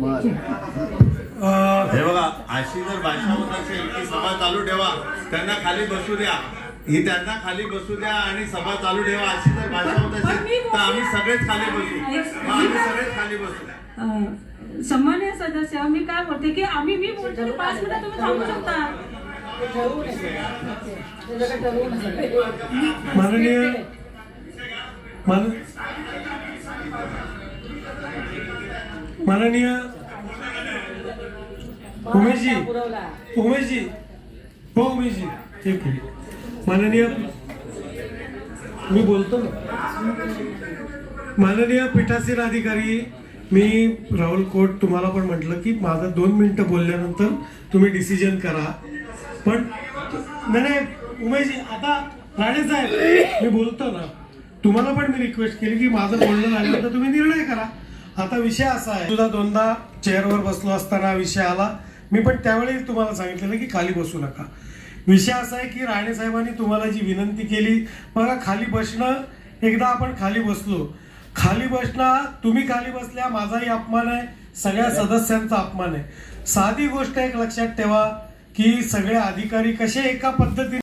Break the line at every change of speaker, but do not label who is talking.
हे बघा, अशी जर भाषा होत असेल की सभा चालू ठेवा, त्यांना खाली बसू द्या, ही त्यांना खाली बसू द्या आणि सभा चालू ठेवा, अशी जर भाषा होत असेल तर आम्ही सगळेच खाली बसू, आम्ही सगळेच खाली बसू.
सन्मान्य सदस्य, मी काय बोलते की मी बोलतो 5 मिनिटं तुम्ही थांबू शकता.
माननीय उमेशजी, हो उमेशजी, ठीक आहे. माननीय, मी बोलतो ना. माननीय पीठासीन अधिकारी, मी राहुल कोट तुम्हाला पण म्हटलं की माझं 2 मिनिटं बोलल्यानंतर तुम्ही डिसिजन करा. पण नाही उमेशजी, आता राणे साहेब, मी बोलतो ना, तुम्हाला पण मी रिक्वेस्ट केली की माझं बोलणं झाल्यानंतर तुम्ही निर्णय करा. आता विषय असा आहे, सुद्धा 2दा चेअरवर बसलो असताना विषय आला, मी पण त्यावेळी तुम्हाला सांगितलेलं की खाली बसू नका. विषय असा आहे की राणे साहेबांनी तुम्हाला जी विनंती केली, बघा खाली बसणं, एकदा आपण खाली बसलो, खाली बसणं, तुम्ही खाली बसल्या, माझाही अपमान आहे, सगळ्या सदस्यांचा अपमान आहे. साधी गोष्ट एक लक्षात ठेवा की सगळे अधिकारी कसे एका पद्धतीने